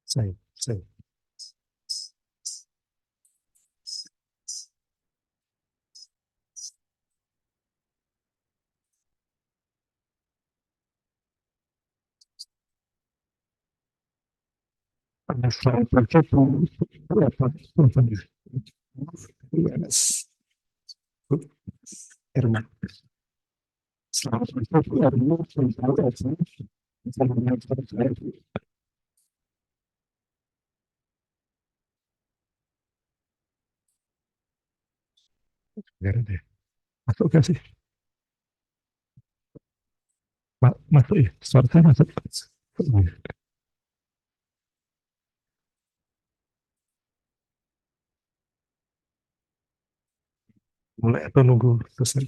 Sei, sei. Perché tu yes. Erma. Verde. Masuk gak sih? Masuk ya? Suara saya masuk. Mulai atau nunggu selesai?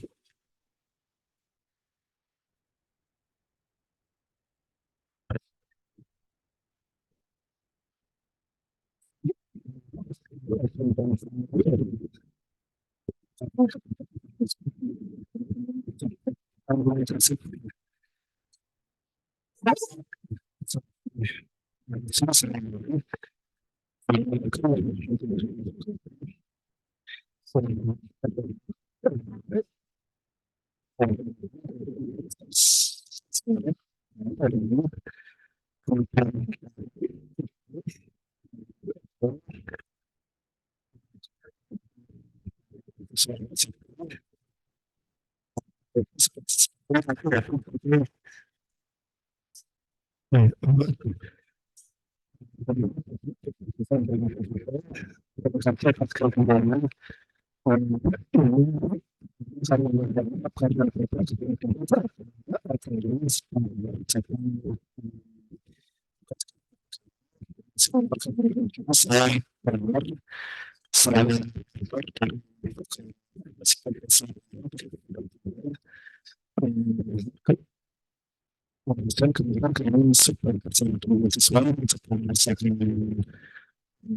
Dan kemudian kami support bersama teman siswa untuk menyelesaikan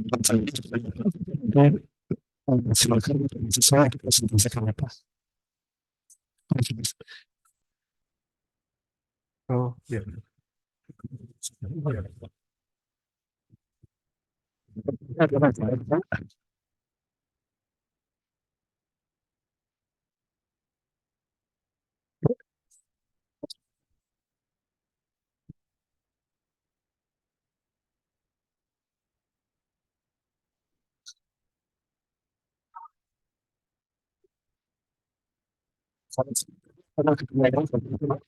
bangsa ini dan silakan teman siswa dipresentasikan apa. Oh, ya. Karena kebenaran nggak dengar.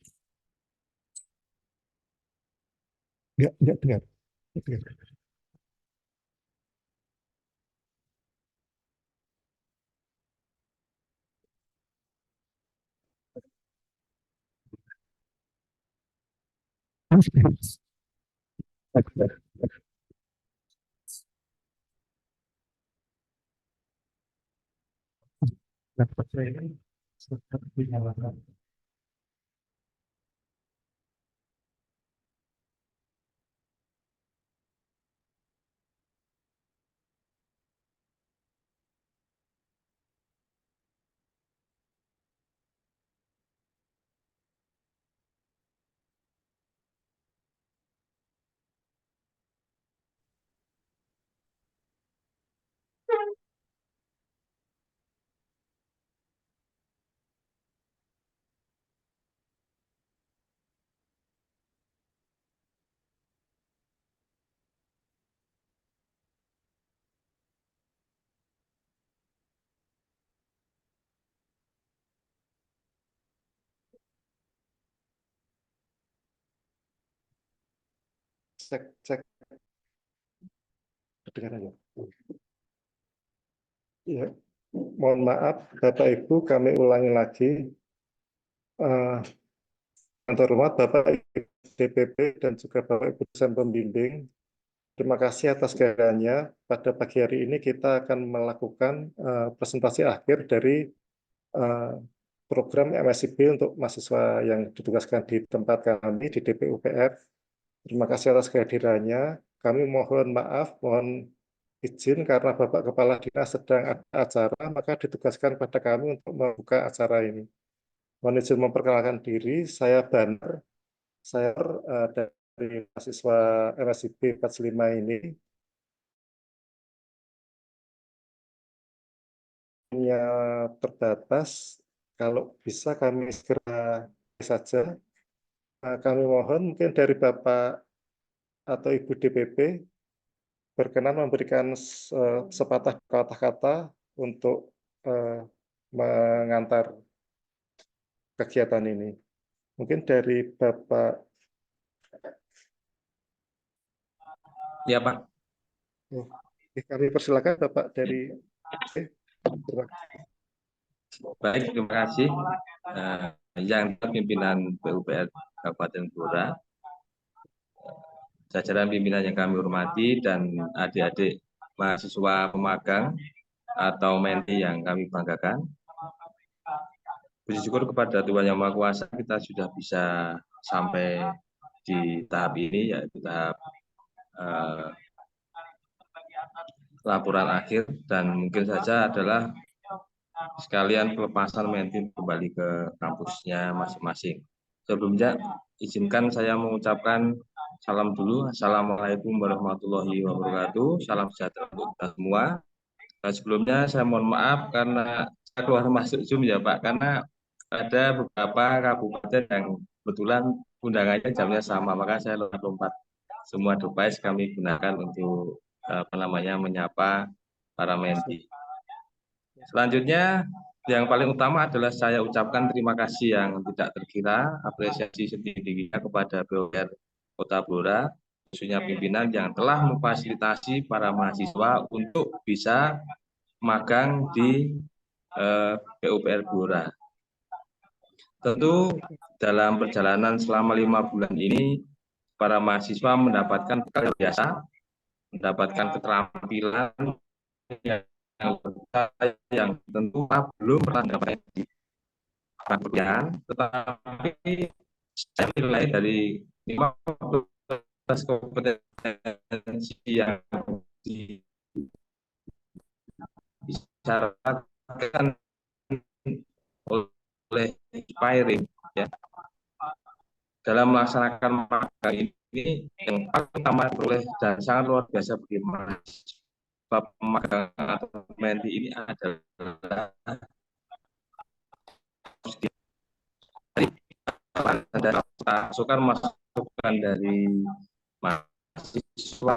Nggak dengar. Cek, cek, kedengaran ya? Ya, mohon maaf, Bapak Ibu, kami ulangi lagi. Kantor rumah Bapak Ibu DPP dan juga Bapak Ibu dosen pembimbing, terima kasih atas kehadirannya. Pada pagi hari ini kita akan melakukan presentasi akhir dari eh, program MSIB untuk mahasiswa yang ditugaskan di tempat kami di DPUPR. Terima kasih atas kehadirannya. Kami mohon maaf, mohon izin karena Bapak Kepala Dinas sedang ada acara, maka ditugaskan pada kami untuk membuka acara ini. Mohon izin memperkenalkan diri, saya Banar, saya dari mahasiswa MSIB 45 ini. Punya terbatas, kalau bisa kami segera saja. Kami mohon mungkin dari Bapak atau Ibu DPP berkenan memberikan sepatah kata-kata untuk mengantar kegiatan ini. Mungkin dari Bapak. Ya, Pak. Kami persilakan Bapak dari. Baik, terima kasih. Yang pimpinan PUPR Kabupaten Blora, jajaran pimpinan yang kami hormati, dan adik-adik mahasiswa pemagang atau menti yang kami banggakan. Puji syukur kepada Tuhan Yang Maha Kuasa, kita sudah bisa sampai di tahap ini, yaitu tahap laporan akhir, dan mungkin saja adalah sekalian pelepasan menti kembali ke kampusnya masing-masing. Sebelumnya, izinkan saya mengucapkan salam dulu. Assalamualaikum warahmatullahi wabarakatuh. Salam sejahtera untuk kita semua. Dan sebelumnya saya mohon maaf karena saya keluar masuk Zoom ya Pak, karena ada beberapa kabupaten yang kebetulan undangannya jamnya sama, maka saya lompat semua device kami gunakan untuk menyapa para menti. Selanjutnya, yang paling utama adalah saya ucapkan terima kasih yang tidak terkira, apresiasi setinggi-tingginya kepada PUPR Kota Blora, khususnya pimpinan yang telah memfasilitasi para mahasiswa untuk bisa magang di PUPR Blora. Tentu dalam perjalanan selama 5 bulan ini, para mahasiswa mendapatkan bekal biasa, mendapatkan keterampilan yang tentu belum pernah dapat di perkuliahan, tetapi saya nilai dari 15 kompetensi yang disyaratkan oleh Inspiring ya, dalam melaksanakan magang ini, yang paling utama oleh dan sangat luar biasa bagi mahasiswa pemagang atau menti ini adalah dari masukan dari mahasiswa.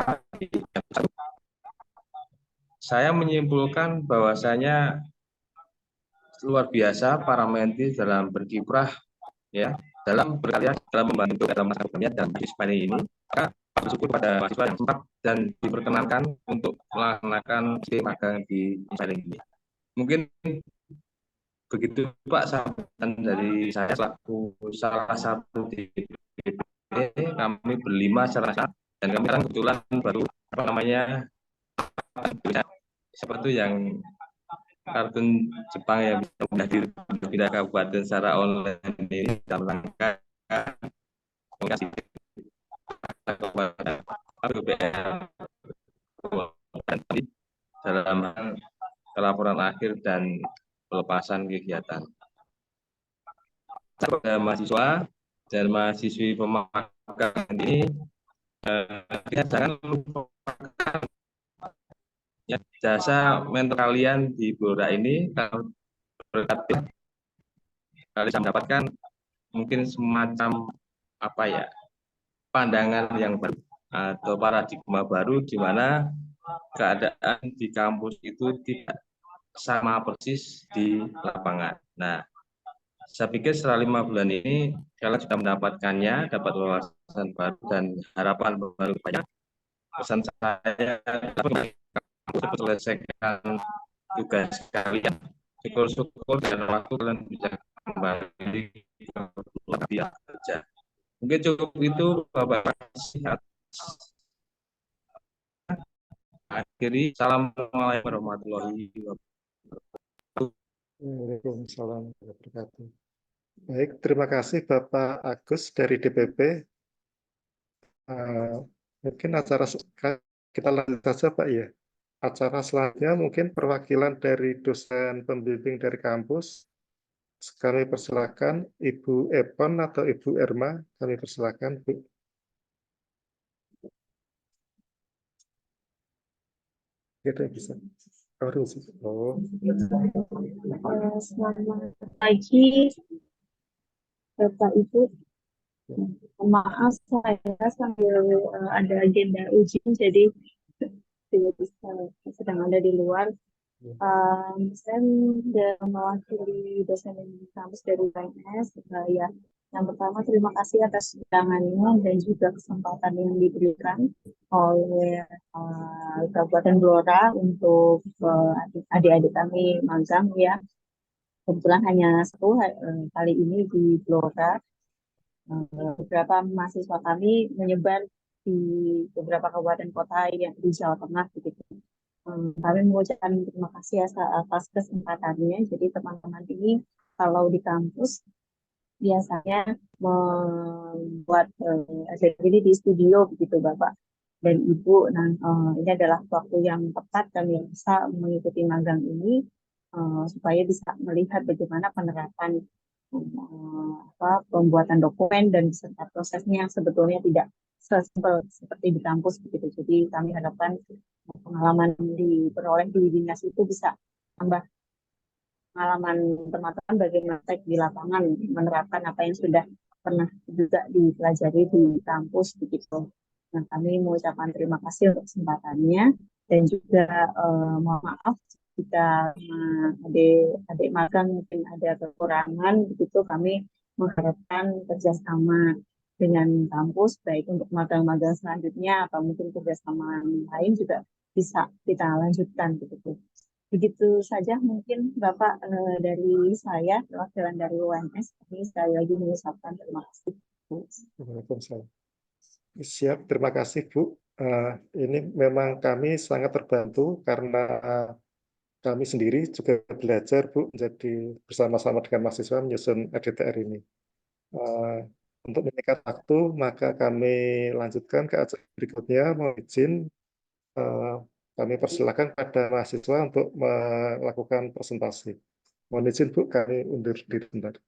Saya menyimpulkan bahwasanya luar biasa para menti dalam berkiprah ya dalam berkarya dalam membantu dalam masa pandemi dan partisipasi ini. Maka bersyukur pada mahasiswa yang sempat dan diperkenankan untuk melaksanakan magang di Inspiring ini. Mungkin begitu Pak sambutan dari saya selaku salah satu di kami berlima secara dan kami sekarang kebetulan baru seperti yang kartun Jepang yang bisa pindah kabupaten secara online ini dalam rangka komunikasi kepada PUPR dalam laporan akhir dan pelepasan kegiatan. Pada mahasiswa dan mahasiswi pemagang ini, jangan lupakan ya, jasa mentor kalian di Blora ini kalau berkat kalian mendapatkan mungkin semacam apa ya pandangan yang baru atau paradigma baru di mana keadaan di kampus itu tidak sama persis di lapangan. Nah, saya pikir setelah 5 bulan ini kalian sudah mendapatkannya, dapat wawasan baru dan harapan baru banyak. Pesan saya untuk selesaikan tugas kalian. Syukur-syukur dan waktu kalian bisa kembali ke kerja. Mungkin cukup itu Bapak. Akhiri, assalamualaikum warahmatullahi wabarakatuh. Waalaikumsalam warahmatullahi wabarakatuh. Baik, terima kasih Bapak Agus dari DPP. Mungkin acara kita lanjut saja Pak ya. Acara selanjutnya mungkin perwakilan dari dosen pembimbing dari kampus. Kami persilakan Ibu Epon atau Ibu Erma. Kami persilakan Bu. Gitu bisa. Oh. Selamat pagi, Bapak Ibu. Maaf saya sambil ada agenda ujian, jadi tidak bisa sedang ada di luar. Saya sudah mewakili dosen di kampus dari UNS. Ya, yang pertama terima kasih atas undangannya dan juga kesempatan yang diberikan oleh Kabupaten Blora untuk adik-adik kami magang ya. Kebetulan hanya satu kali ini di Blora. Beberapa mahasiswa kami menyebar di beberapa kabupaten kota yang di Jawa Tengah begitu. Kami mengucapkan terima kasih atas kesempatannya. Jadi teman-teman ini kalau di kampus biasanya membuat aktivitas di studio begitu Bapak dan Ibu. Nah, ini adalah waktu yang tepat kami bisa mengikuti magang ini supaya bisa melihat bagaimana penerapan pembuatan dokumen dan beserta prosesnya yang sebetulnya tidak sesimpel seperti di kampus begitu. Jadi kami harapkan pengalaman diperoleh di dinas itu bisa tambah pengalaman teman-teman bagaimana di lapangan menerapkan apa yang sudah pernah juga dipelajari di kampus begitu. Nah, kami mengucapkan terima kasih untuk kesempatannya dan juga mohon maaf jika adik magang mungkin ada kekurangan begitu. Kami mengharapkan kerjasama dengan kampus baik untuk magang-magang selanjutnya atau mungkin kerjasama lain juga bisa kita lanjutkan begitu. Begitu saja mungkin Bapak dari saya, perwakilan dari UNS. Ini sekali lagi mengucapkan terima kasih. Waalaikumsalam. Siap, terima kasih Bu. Ini memang kami sangat terbantu karena kami sendiri juga belajar Bu, menjadi bersama-sama dengan mahasiswa menyusun RDTR ini. Untuk meningkat waktu, maka kami lanjutkan ke acara berikutnya. Mohon izin, kami persilakan pada mahasiswa untuk melakukan presentasi. Mohon izin Bu, kami undur diri sebentar.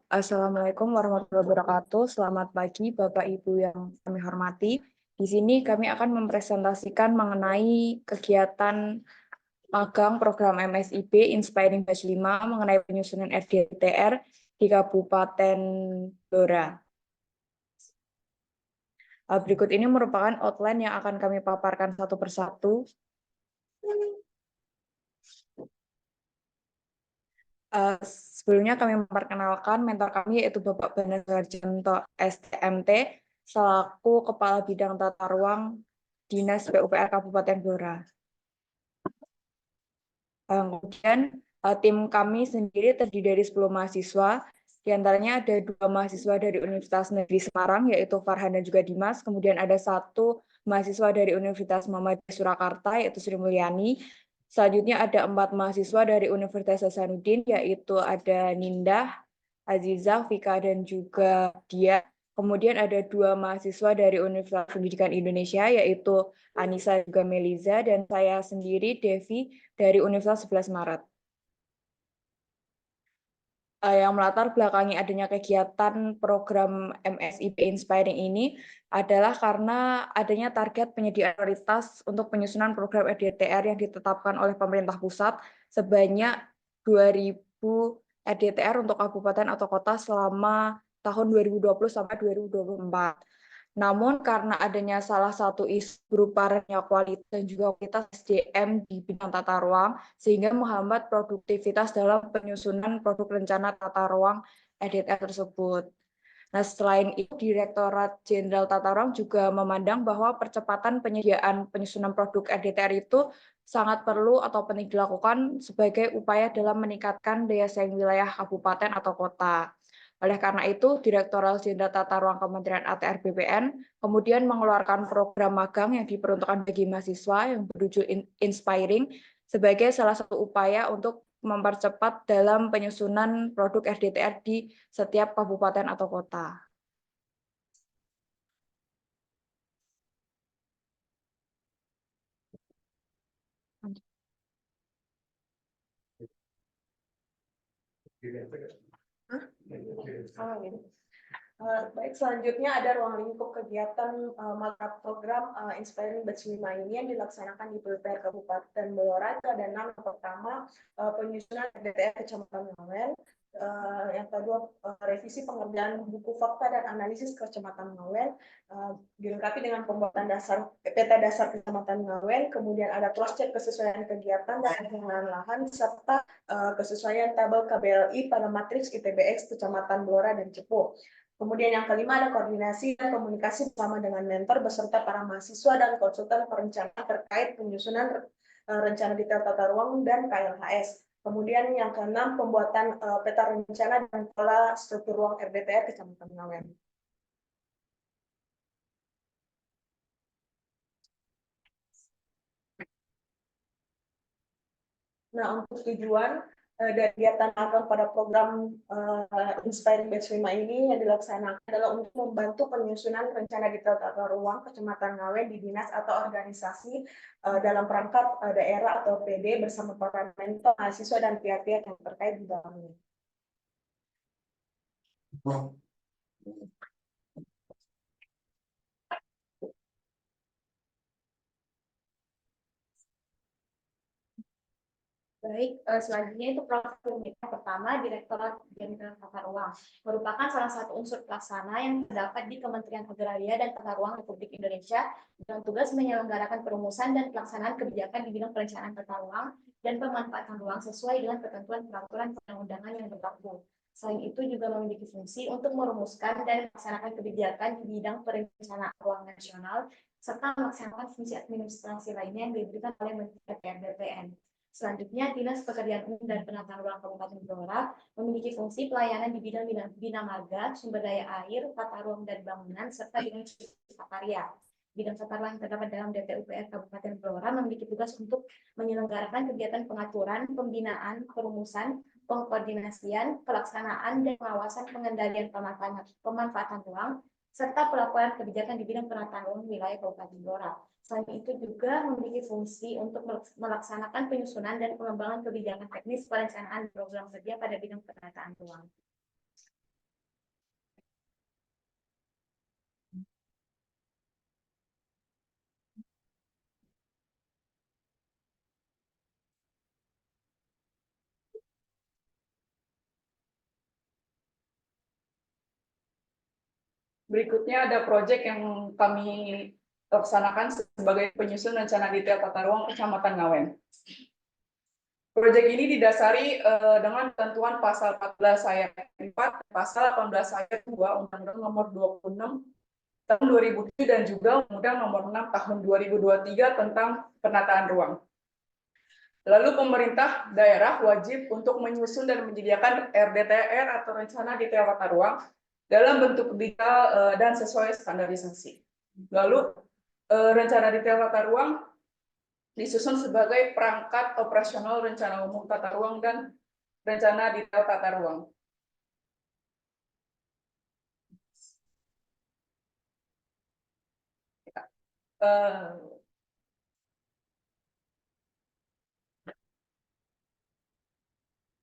Assalamualaikum warahmatullahi wabarakatuh. Selamat pagi, Bapak Ibu yang kami hormati. Di sini kami akan mempresentasikan mengenai kegiatan magang program MSIB Inspiring Batch 5 mengenai penyusunan RDTR di Kabupaten Blora. Berikut ini merupakan outline yang akan kami paparkan satu persatu. Sebelumnya kami memperkenalkan mentor kami yaitu Bapak Bana Sarjanto STMT selaku Kepala Bidang Tata Ruang Dinas PUPR Kabupaten Blora. Kemudian tim kami sendiri terdiri dari 10 mahasiswa, diantaranya ada 2 mahasiswa dari Universitas Negeri Semarang yaitu Farhan dan juga Dimas, kemudian ada 1 mahasiswa dari Universitas Muhammadiyah Surakarta yaitu Sri Mulyani. Selanjutnya ada 4 mahasiswa dari Universitas Hasanuddin, yaitu ada Nindah, Azizah, Vika, dan juga Dia. Kemudian ada 2 mahasiswa dari Universitas Pendidikan Indonesia, yaitu Anissa dan juga Meliza, dan saya sendiri, Devi, dari Universitas 11 Maret. Yang melatar belakangi adanya kegiatan program MSIB Inspiring ini adalah karena adanya target penyediaan prioritas untuk penyusunan program RDTR yang ditetapkan oleh pemerintah pusat sebanyak 2.000 RDTR untuk kabupaten atau kota selama tahun 2020 sampai 2024. Namun karena adanya salah satu isu berupa rendahnya kualitas dan juga kualitas SDM di bidang tata ruang, sehingga menghambat produktivitas dalam penyusunan produk rencana tata ruang RDTR tersebut. Nah, selain itu, Direktorat Jenderal Tata Ruang juga memandang bahwa percepatan penyediaan penyusunan produk RDTR itu sangat perlu atau penting dilakukan sebagai upaya dalam meningkatkan daya saing wilayah kabupaten atau kota. Oleh karena itu, Direktorat Jenderal Tata Ruang Kementerian ATR BPN kemudian mengeluarkan program magang yang diperuntukkan bagi mahasiswa yang berjudul Inspiring sebagai salah satu upaya untuk mempercepat dalam penyusunan produk RDTR di setiap kabupaten atau kota. Baik, selanjutnya ada ruang lingkup kegiatan mata program Inspiring Batch 5 ini yang dilaksanakan di PUPR Kabupaten Blora. Itu ada 6. Yang pertama, penyusunan RDTR Kecamatan Ngawel. Yang kedua, revisi pengerjaan buku fakta dan analisis Kecamatan Ngawel, dilengkapi dengan pembuatan peta dasar Kecamatan Ngawel, kemudian ada cross check kesesuaian kegiatan dan pengelolaan lahan, serta kesesuaian tabel KBLI pada matriks ITBX Kecamatan Blora dan Cepu. Kemudian yang kelima ada koordinasi dan komunikasi bersama dengan mentor beserta para mahasiswa dan konsultan perencanaan terkait penyusunan rencana detail tata ruang dan KLHS. Kemudian yang keenam pembuatan peta rencana dan pola struktur ruang RDTR Kecamatan Ngawen. Nah, untuk tujuan dari kegiatan magang pada program Inspiring Batch 5 ini yang dilaksanakan adalah untuk membantu penyusunan rencana detail tata ruang Kecamatan Ngawen di dinas atau organisasi dalam perangkat daerah atau PD bersama para mentor, mahasiswa, dan pihak-pihak yang terkait di dalamnya. Baik, selanjutnya itu profil yang pertama, Direktorat Jenderal Tata Ruang, merupakan salah satu unsur pelaksana yang terdapat di Kementerian Agraria dan Tata Ruang Republik Indonesia dengan tugas menyelenggarakan perumusan dan pelaksanaan kebijakan di bidang perencanaan tata ruang, dan pemanfaatan ruang sesuai dengan ketentuan peraturan perundang-undangan yang berlaku. Selain itu juga memiliki fungsi untuk merumuskan dan melaksanakan kebijakan di bidang perencanaan ruang nasional serta melaksanakan fungsi administrasi lainnya yang diberikan oleh Menteri DPR/BPN. Selanjutnya, Dinas Pekerjaan Umum dan Penataan Ruang Kabupaten Blora memiliki fungsi pelayanan di bidang bina marga, sumber daya air, tata ruang dan bangunan, serta bidang cipta karya. Bidang tata ruang yang terdapat dalam DPUPR Kabupaten Blora memiliki tugas untuk menyelenggarakan kegiatan pengaturan, pembinaan, perumusan, pengkoordinasian, pelaksanaan, dan pengawasan pengendalian pemanfaatan ruang, serta pelaporan kebijakan di bidang penataan ruang wilayah Kabupaten Blora. Selain itu juga memiliki fungsi untuk melaksanakan penyusunan dan pengembangan kebijakan teknis perencanaan program kerja pada bidang penataan ruang. Berikutnya ada proyek yang kami laksanakan sebagai penyusun rencana detail tata ruang Kecamatan Ngawen. Proyek ini didasari dengan ketentuan pasal 14 ayat 4, pasal 18 ayat 2 Undang-Undang Nomor 26 tahun 2007 dan juga Undang-Undang Nomor 6 tahun 2023 tentang penataan ruang. Lalu pemerintah daerah wajib untuk menyusun dan menyediakan RDTR atau rencana detail tata ruang dalam bentuk detail dan sesuai standarisasi. Lalu rencana detail tata ruang disusun sebagai perangkat operasional rencana umum tata ruang dan rencana detail tata ruang.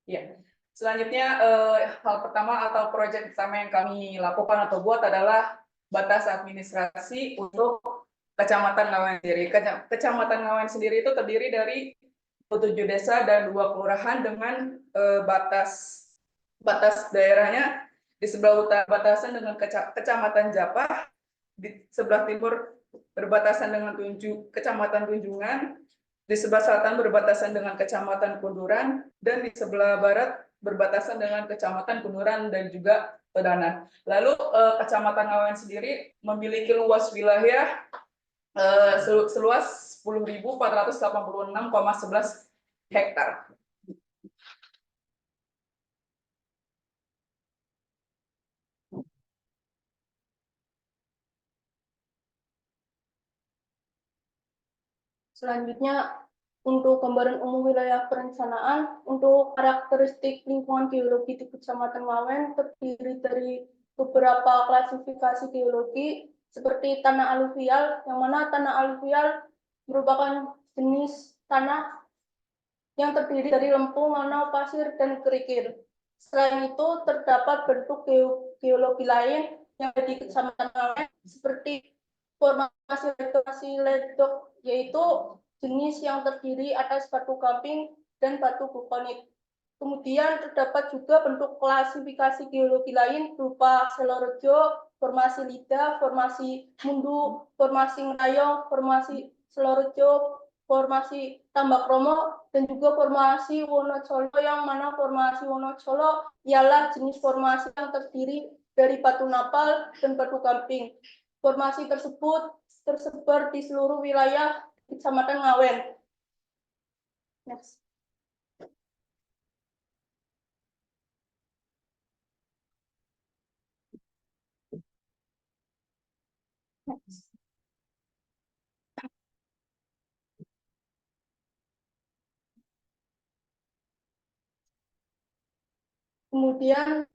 Ya, selanjutnya hal pertama atau proyek pertama yang kami lakukan atau buat adalah batas administrasi untuk Kecamatan Ngawen sendiri. Kecamatan Ngawen sendiri itu terdiri dari 7 desa dan 2 kelurahan dengan batas daerahnya di sebelah utara berbatasan dengan Kecamatan Japah, di sebelah timur berbatasan dengan Kecamatan Tunjungan, di sebelah selatan berbatasan dengan Kecamatan Kunduran, dan di sebelah barat berbatasan dengan Kecamatan Kunduran dan juga Pedanan. Lalu Kecamatan Ngawen sendiri memiliki luas wilayah seluas 10.486,11 hektar. Selanjutnya, untuk gambaran umum wilayah perencanaan, untuk karakteristik lingkungan geologi di Kecamatan Ngawen terdiri dari beberapa klasifikasi geologi seperti tanah aluvial, yang mana tanah aluvial merupakan jenis tanah yang terdiri dari lempu, manau, pasir, dan kerikil. Selain itu, terdapat bentuk geologi lain yang ada di Kecamatan Ngawen seperti formasi ledok, yaitu jenis yang terdiri atas batu gamping dan batu vulkanik. Kemudian terdapat juga bentuk klasifikasi geologi lain berupa Selorejo, formasi Lida, formasi Mundu, formasi Ngrayong, formasi Selorejo, formasi Tambakromo, dan juga formasi Wonocolo, yang mana formasi Wonocolo ialah jenis formasi yang terdiri dari batu napal dan batu gamping. Formasi tersebut tersebar di seluruh wilayah Kecamatan Ngawen. Next. Kemudian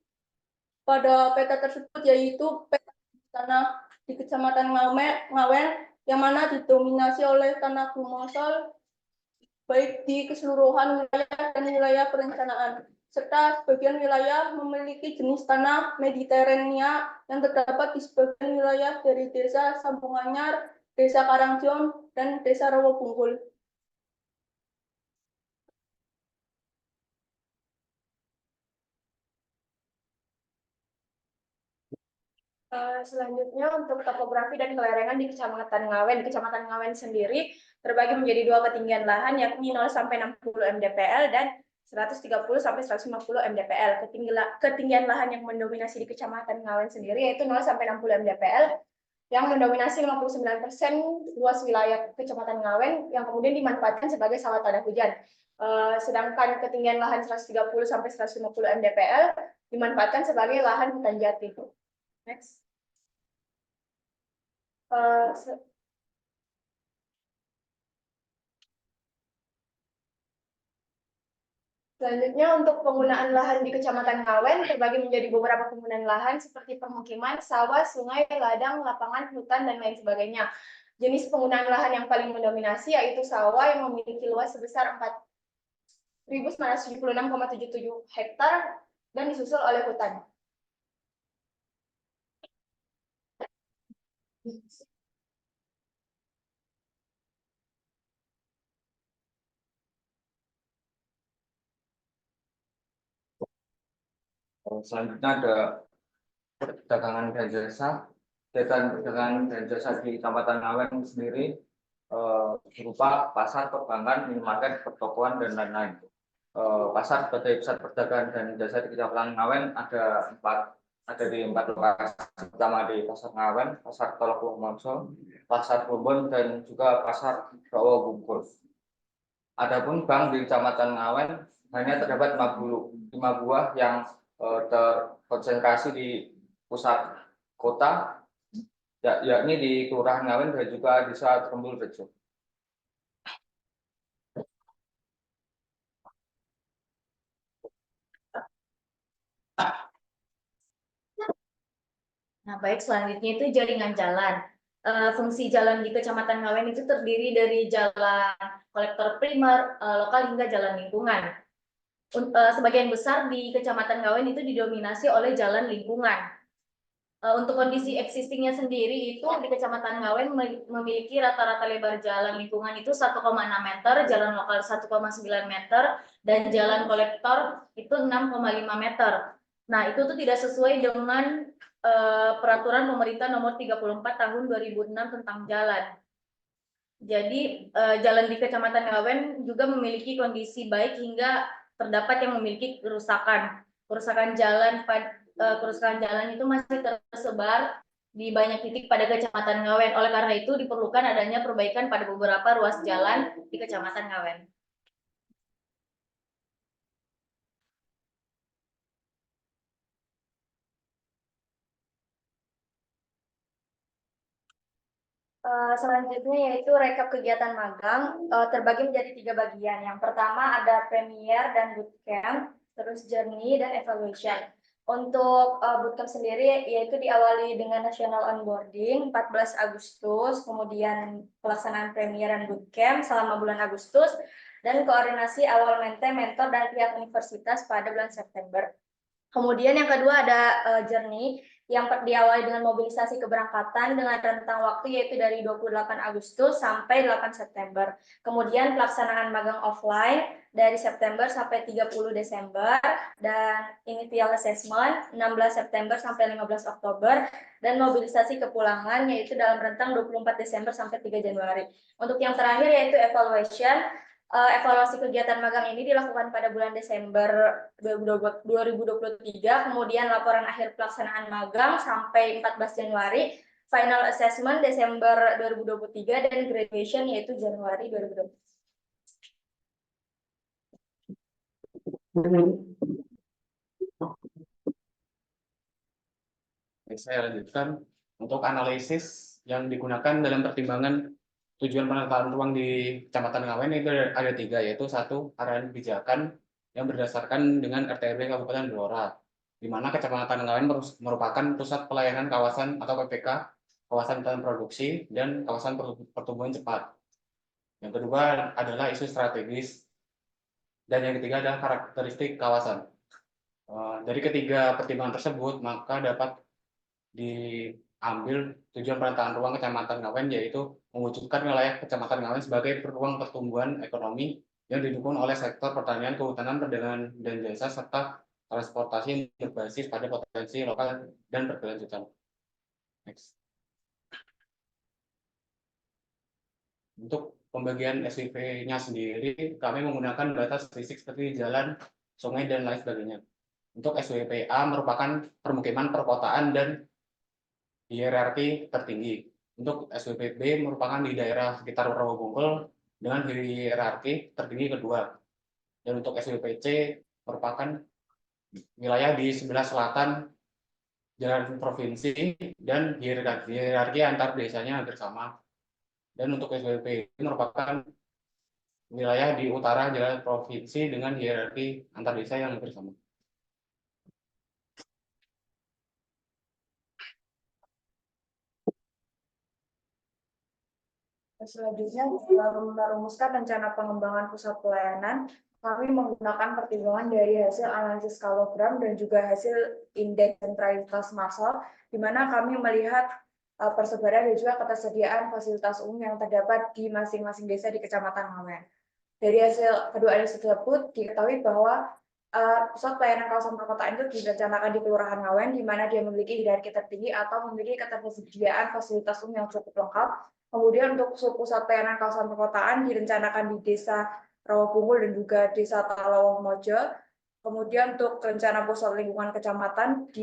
pada peta tersebut yaitu peta tanah di Kecamatan Ngawen yang mana didominasi oleh tanah gumosol baik di keseluruhan wilayah dan wilayah perencanaan, serta sebagian wilayah memiliki jenis tanah Mediterania yang terdapat di sebagian wilayah dari Desa Sambunganyar, Desa Karangjon, dan Desa Rawabungkul. Selanjutnya untuk topografi dan kelerengan di Kecamatan Ngawen. Di Kecamatan Ngawen sendiri terbagi menjadi dua ketinggian lahan, yakni 0 sampai 60 mdpl dan 130 sampai 150 mdpl. Ketinggian lahan yang mendominasi di Kecamatan Ngawen sendiri yaitu 0 sampai 60 mdpl yang mendominasi 59% luas wilayah Kecamatan Ngawen yang kemudian dimanfaatkan sebagai sawah tanah hujan. Sedangkan ketinggian lahan 130 sampai 150 mdpl dimanfaatkan sebagai lahan hutan jati. Next. Selanjutnya untuk penggunaan lahan di Kecamatan Ngawen terbagi menjadi beberapa penggunaan lahan seperti permukiman, sawah, sungai, ladang, lapangan, hutan, dan lain sebagainya. Jenis penggunaan lahan yang paling mendominasi yaitu sawah yang memiliki luas sebesar 4.976,77 hektar dan disusul oleh hutan. Selanjutnya ada perdagangan dan jasa. Perdagangan dan jasa di Kecamatan Ngawen sendiri berupa pasar, perbankan, minimarket, pertokoan, dan lain-lain. Pasar sebagai pusat perdagangan dan jasa di Kecamatan Ngawen ada di empat lokasi, pertama di Pasar Ngawen, Pasar Tolok Wonoso, Pasar Bumbon, dan juga Pasar Rawa Bungkul. Adapun bank di Kecamatan Ngawen hanya terdapat 55 buah yang terkonsentrasi di pusat kota, yakni di Kelurahan Ngawen dan juga Desa Trembul Rejo. Nah, baik, selanjutnya itu jaringan jalan. Fungsi jalan di Kecamatan Ngawen itu terdiri dari jalan kolektor primer, lokal hingga jalan lingkungan. Sebagian besar di Kecamatan Ngawen itu didominasi oleh jalan lingkungan. Untuk kondisi existingnya sendiri itu di Kecamatan Ngawen memiliki rata-rata lebar jalan lingkungan itu 1,6 meter, jalan lokal 1,9 meter, dan jalan kolektor itu 6,5 meter. Nah, itu tuh tidak sesuai dengan peraturan pemerintah nomor 34 tahun 2006 tentang jalan. Jadi jalan di Kecamatan Ngawen juga memiliki kondisi baik hingga terdapat yang memiliki kerusakan. Kerusakan jalan itu masih tersebar di banyak titik pada Kecamatan Ngawen. Oleh karena itu diperlukan adanya perbaikan pada beberapa ruas jalan di Kecamatan Ngawen. Selanjutnya yaitu rekap kegiatan magang terbagi menjadi 3 bagian. Yang pertama ada premier dan bootcamp, terus journey dan evaluation. Untuk bootcamp sendiri yaitu diawali dengan national onboarding 14 Agustus, kemudian pelaksanaan premier dan bootcamp selama bulan Agustus, dan koordinasi awal mentor dan pihak universitas pada bulan September. Kemudian yang kedua ada journey yang diawali dengan mobilisasi keberangkatan dengan rentang waktu yaitu dari 28 Agustus sampai 8 September. Kemudian pelaksanaan magang offline dari September sampai 30 Desember dan initial assessment 16 September sampai 15 Oktober dan mobilisasi kepulangan yaitu dalam rentang 24 Desember sampai 3 Januari. Untuk yang terakhir yaitu evaluation. Evaluasi kegiatan magang ini dilakukan pada bulan Desember 2023, kemudian laporan akhir pelaksanaan magang sampai 14 Januari, final assessment Desember 2023, dan graduation yaitu Januari 2024. Saya lanjutkan untuk analisis yang digunakan dalam pertimbangan tujuan penataan ruang di Kecamatan Ngawen itu ada 3, yaitu 1, arahan kebijakan yang berdasarkan dengan RT/RW Kabupaten Blora, di mana Kecamatan Ngawen merupakan pusat pelayanan kawasan atau PPK, kawasan hutan produksi, dan kawasan pertumbuhan cepat. Yang kedua adalah isu strategis, dan yang ketiga adalah karakteristik kawasan. Dari ketiga pertimbangan tersebut, maka dapat diambil tujuan penataan ruang Kecamatan Ngawen yaitu mewujudkan wilayah Kecamatan Ngawen sebagai ruang pertumbuhan ekonomi yang didukung oleh sektor pertanian, kehutanan, perdagangan, dan jasa, serta transportasi yang berbasis pada potensi lokal dan berkelanjutan. Next. Untuk pembagian SWP-nya sendiri, kami menggunakan batas fisik seperti jalan, sungai, dan lain sebagainya. Untuk SWP A merupakan permukiman perkotaan dan hierarki tertinggi. Untuk SWP B merupakan di daerah sekitar Rawabungkul dengan hierarki tertinggi kedua. Dan untuk SWP C merupakan wilayah di sebelah selatan jalan provinsi dan hierarki antar desanya hampir sama. Dan untuk SWP merupakan wilayah di utara jalan provinsi dengan hierarki antar desa yang hampir sama. Selanjutnya, dalam merumuskan rencana pengembangan pusat pelayanan, kami menggunakan pertimbangan dari hasil analisis skalogram dan juga hasil indeks sentralitas Marshall, di mana kami melihat persebaran dan juga ketersediaan fasilitas umum yang terdapat di masing-masing desa di Kecamatan Ngawen. Dari hasil kedua analisis tersebut, diketahui bahwa pusat pelayanan kawasan perkotaan itu direncanakan di Kelurahan Ngawen, di mana dia memiliki hierarki tertinggi atau memiliki ketersediaan fasilitas umum yang cukup lengkap. Kemudian untuk pusat pelayanan kawasan perkotaan direncanakan di Desa Rawabungkul dan juga Desa Talawang Mojo. Kemudian untuk rencana pusat lingkungan kecamatan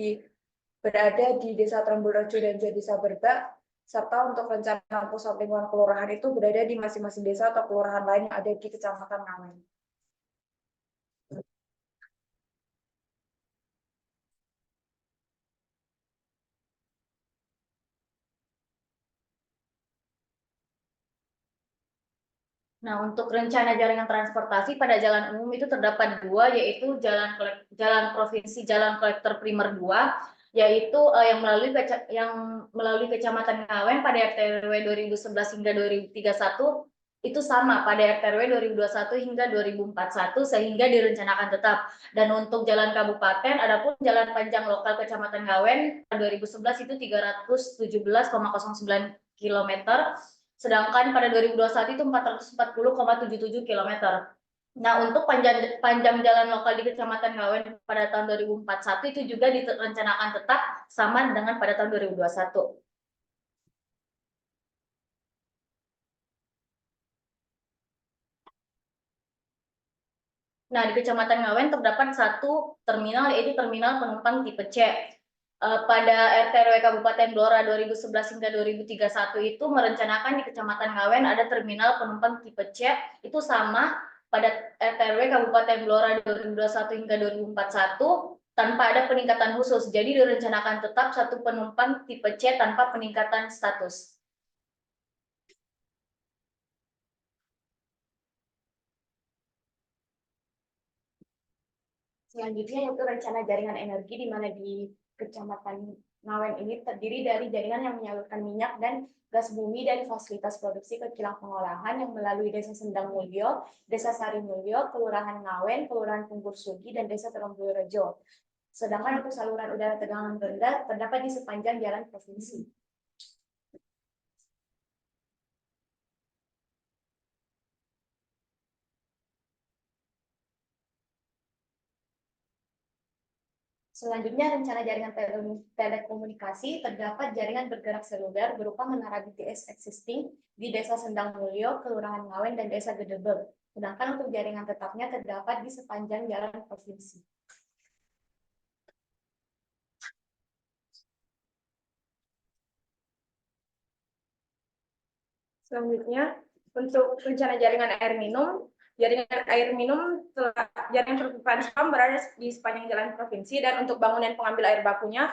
berada di Desa Trembulrejo dan juga Desa Berbak, serta untuk rencana pusat lingkungan kelurahan itu berada di masing-masing desa atau kelurahan lain yang ada di Kecamatan Ngawen. Nah, untuk rencana jaringan transportasi pada jalan umum itu terdapat dua, yaitu jalan provinsi, jalan kolektor primer 2, yaitu yang melalui Kecamatan Ngawen pada RT/RW 2011 hingga 2031 itu sama pada RT/RW 2021 hingga 2041 sehingga direncanakan tetap. Dan untuk jalan kabupaten, adapun jalan panjang lokal Kecamatan Ngawen pada 2011 itu 317,09 km. Sedangkan pada 2021 itu 440,77 km. Nah, untuk panjang jalan lokal di Kecamatan Ngawen pada tahun 2041 itu juga direncanakan tetap sama dengan pada tahun 2021. Nah, di Kecamatan Ngawen terdapat satu terminal, yaitu terminal penumpang tipe C. Pada RT/RW Kabupaten Blora 2011 hingga 2031 itu merencanakan di Kecamatan Ngawen ada terminal penumpang tipe C, itu sama pada RT/RW Kabupaten Blora 2021 hingga 2041 tanpa ada peningkatan khusus. Jadi direncanakan tetap satu penumpang tipe C tanpa peningkatan status. Selanjutnya yaitu rencana jaringan energi, di mana di Kecamatan Ngawen ini terdiri dari jaringan yang menyalurkan minyak dan gas bumi dari fasilitas produksi ke kilang pengolahan yang melalui Desa Sendang Mulyo, Desa Sari Mulyo, Kelurahan Ngawen, Kelurahan Punggur Sugi, dan Desa Trembulrejo. Sedangkan untuk saluran udara tegangan rendah terdapat di sepanjang jalan provinsi. Selanjutnya, rencana jaringan telekomunikasi terdapat jaringan bergerak seluler berupa menara BTS existing di Desa Sendang Mulyo, Kelurahan Ngawen, dan Desa Gedebeg. Sedangkan untuk jaringan tetapnya terdapat di sepanjang jalan provinsi. Selanjutnya, untuk rencana jaringan air minum jaringan perpipaan spam berada di sepanjang jalan provinsi, dan untuk bangunan pengambil air bakunya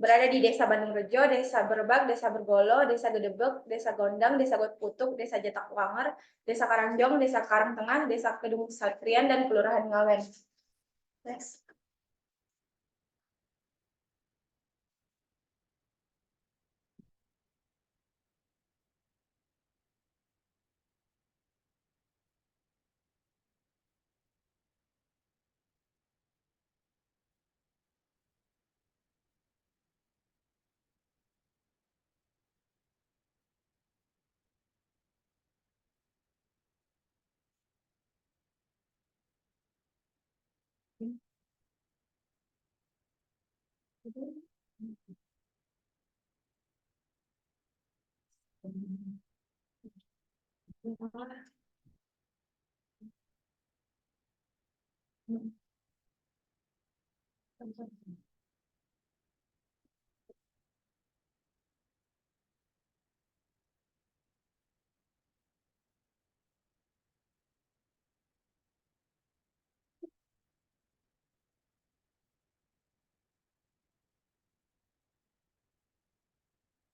berada di Desa Bandung Rejo, Desa Berbak, Desa Bergolo, Desa Gedebeg, Desa Gondang, Desa Gotputuk, Desa Jatak Wanger, Desa Karangjong, Desa Karangtengah, Desa Kedung Satrian, dan Kelurahan Ngawen. Next.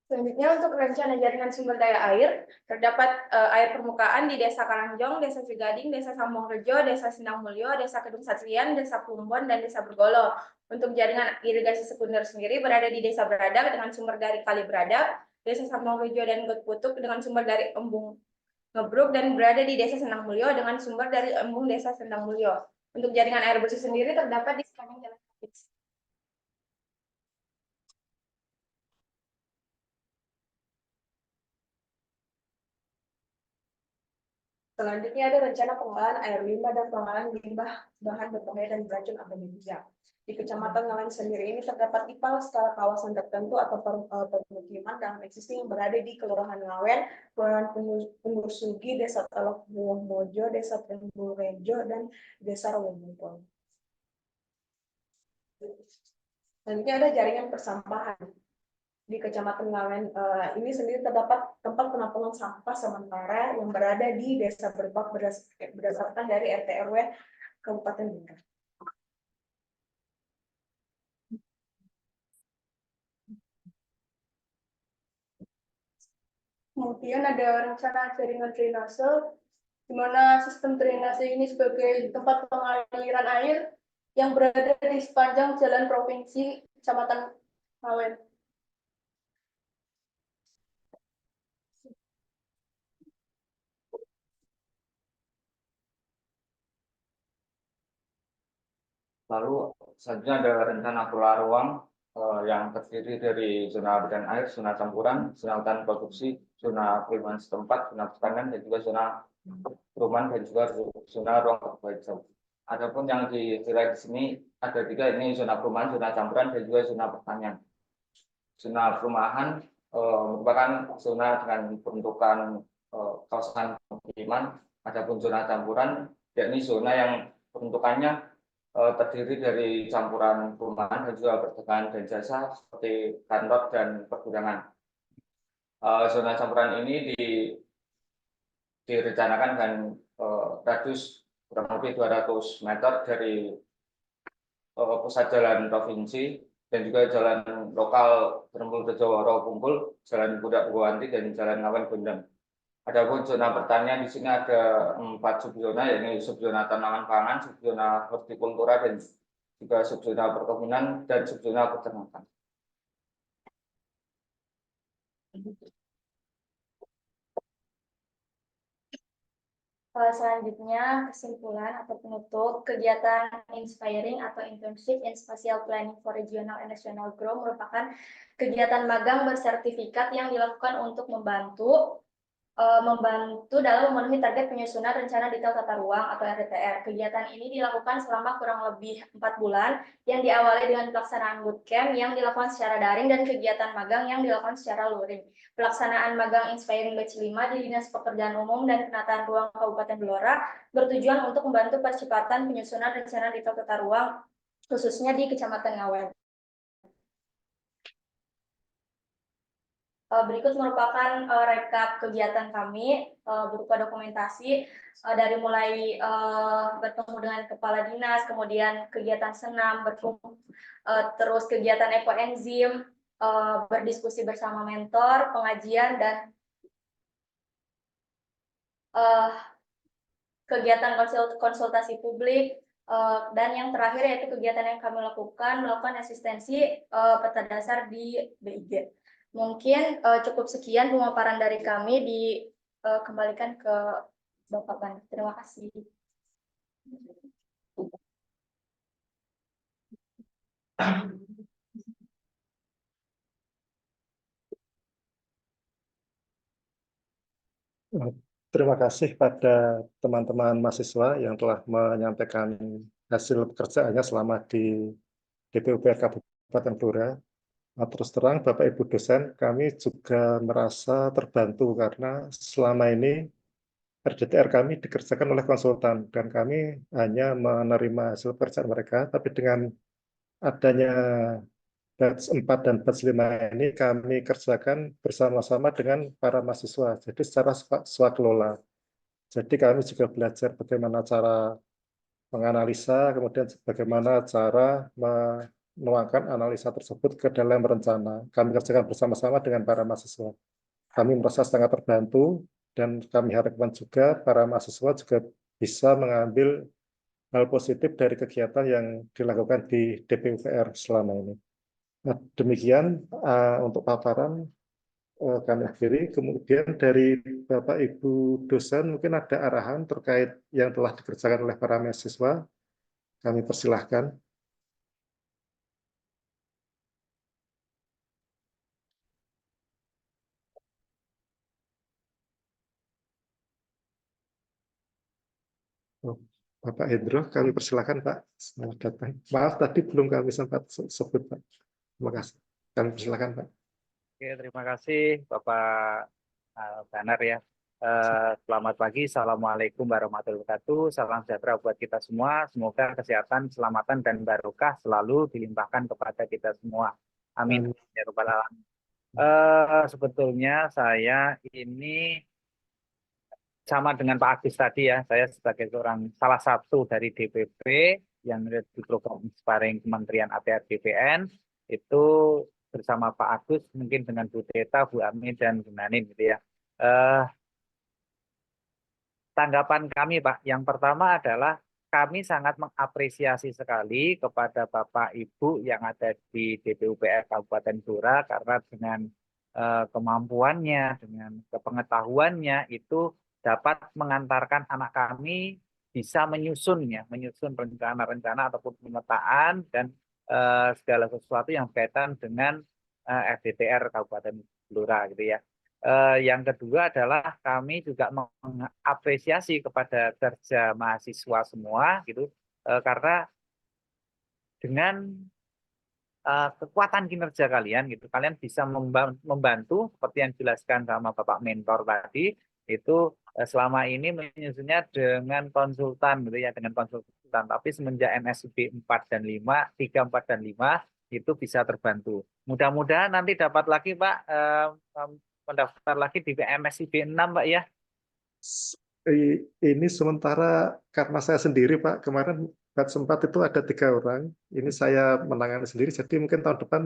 Selanjutnya untuk rencana jaringan sumber daya air, terdapat air permukaan di Desa Karangjong, Desa Cigading, Desa Sambongrejo, Desa Sindang Mulyo, Desa Kedung Satrian, Desa Plumbon, dan Desa Bergolo. Untuk jaringan irigasi sekunder sendiri berada di Desa Beradak dengan sumber dari Kali Beradak, Desa Sambongrejo dan Got Putuk dengan sumber dari Embung Ngebruk, dan berada di Desa Sendang Mulyo dengan sumber dari Embung Desa Sendang Mulyo. Untuk jaringan air bersih sendiri terdapat di sepanjang jalan Kapits. Selanjutnya ada rencana pengelolaan air limbah dan pengelolaan limbah bahan berbahaya dan beracun amonium. Di Kecamatan Ngawen sendiri ini terdapat IPAL skala kawasan tertentu atau permukiman dalam existing yang berada di Kelurahan Ngawen, Kelurahan Pengursugi, Desa Telok Buah Mojo, Desa Pemburejo, dan Desa Rawumpul. Selanjutnya ada jaringan persampahan. Di Kecamatan Ngawen ini sendiri terdapat tempat penampungan sampah sementara yang berada di Desa Berbak berdasarkan dari RT RW Kabupaten Bunga. Kemudian ada rencana jaringan drainase, di mana sistem drainase ini sebagai tempat pengaliran air yang berada di sepanjang jalan provinsi Kecamatan Ngawen. Lalu selanjutnya ada rencana kelola ruang yang terdiri dari zona bidang air, zona campuran, zona hutan produksi, zona perumahan setempat, zona pertanian, dan juga zona perumahan dan juga zona ruang terbuka hijau. Adapun yang dilihat di sini ada tiga, ini zona perumahan, zona campuran, dan juga zona pertanian. Zona perumahan merupakan zona dengan peruntukan kawasan pemukiman. Adapun zona campuran yakni zona yang peruntukannya terdiri dari campuran perumahan dan juga perdagangan dan jasa seperti kantor dan pergudangan. Zona campuran ini direncanakan dengan radius kurang lebih 200 meter dari pusat jalan provinsi dan juga jalan lokal Trembul Rejo Rawumpul, Jalan Budak Buwanti, dan Jalan Ngawen Gondang. Adapun zona pertanian di sini ada 4 subzona, yaitu subzona tanaman pangan, subzona hortikultura, dan juga subzona perkebunan dan subzona peternakan. Selanjutnya kesimpulan atau penutup, kegiatan Inspiring atau Internship in Spatial Planning for Regional and National Growth merupakan kegiatan magang bersertifikat yang dilakukan untuk membantu dalam memenuhi target penyusunan rencana detail tata ruang atau RDTR. Kegiatan ini dilakukan selama kurang lebih 4 bulan yang diawali dengan pelaksanaan bootcamp yang dilakukan secara daring dan kegiatan magang yang dilakukan secara luring. Pelaksanaan magang Inspiring Batch 5 di Dinas Pekerjaan Umum dan Penataan Ruang Kabupaten Blora bertujuan untuk membantu percepatan penyusunan rencana detail tata ruang khususnya di Kecamatan Ngawen. Berikut merupakan rekap kegiatan kami berupa dokumentasi dari mulai bertemu dengan kepala dinas, kemudian kegiatan senam, terus kegiatan ekoenzim, berdiskusi bersama mentor, pengajian, dan kegiatan konsultasi publik, dan yang terakhir yaitu kegiatan yang kami melakukan asistensi peta dasar di BIG. Mungkin cukup sekian pemaparan dari kami, dikembalikan ke Bapak Pan. Terima kasih. Terima kasih pada teman-teman mahasiswa yang telah menyampaikan hasil pekerjaannya selama di DPUPR Kabupaten Blora. Terus terang, Bapak Ibu dosen, kami juga merasa terbantu karena selama ini RDTR kami dikerjakan oleh konsultan dan kami hanya menerima hasil pekerjaan mereka, tapi dengan adanya batch 4 dan batch 5 ini kami kerjakan bersama-sama dengan para mahasiswa, jadi secara swakelola. Jadi kami juga belajar bagaimana cara menganalisa, kemudian bagaimana cara menuangkan analisa tersebut ke dalam rencana. Kami kerjakan bersama-sama dengan para mahasiswa. Kami merasa sangat terbantu dan kami harapkan juga para mahasiswa juga bisa mengambil hal positif dari kegiatan yang dilakukan di DPUPR selama ini. Nah, demikian untuk paparan kami akhiri. Kemudian dari Bapak Ibu dosen mungkin ada arahan terkait yang telah dikerjakan oleh para mahasiswa. Kami persilahkan. Bapak Hendro, kami persilahkan Pak. Selamat datang. Maaf tadi belum kami sempat sebut Pak. Terima kasih. Kami persilahkan Pak. Oke, terima kasih Bapak Banar ya. Selamat pagi, Assalamualaikum warahmatullahi wabarakatuh. Salam sejahtera buat kita semua. Semoga kesehatan, keselamatan, dan barokah selalu dilimpahkan kepada kita semua. Amin. Ya Rabbal Alamin. Sebetulnya saya ini sama dengan Pak Agus tadi ya, saya sebagai salah satu dari DPP yang di program Inspiring Kementerian ATR BPN itu bersama Pak Agus, mungkin dengan Bu Teta, Bu Ami, dan Bu Nanin gitu ya. Tanggapan kami Pak, yang pertama adalah kami sangat mengapresiasi sekali kepada Bapak Ibu yang ada di DPUPR Kabupaten Blora karena dengan kemampuannya, dengan kepengetahuannya itu dapat mengantarkan anak kami bisa menyusun rencana-rencana ataupun pemetaan dan segala sesuatu yang berkaitan dengan RDTR Kabupaten Blora gitu ya. Yang kedua adalah kami juga mengapresiasi kepada kerja mahasiswa semua gitu karena dengan kekuatan kinerja kalian gitu kalian bisa membantu seperti yang dijelaskan sama Bapak Mentor tadi itu selama ini menyusunnya dengan konsultan gitu ya dengan konsultan tapi semenjak MSIP 4 dan 5 3 4 dan 5 itu bisa terbantu. Mudah-mudahan nanti dapat lagi Pak mendaftar lagi di MSIP 6 Pak ya. Ini sementara karena saya sendiri Pak, kemarin batch 4 itu ada 3 orang, ini saya menangani sendiri, jadi mungkin tahun depan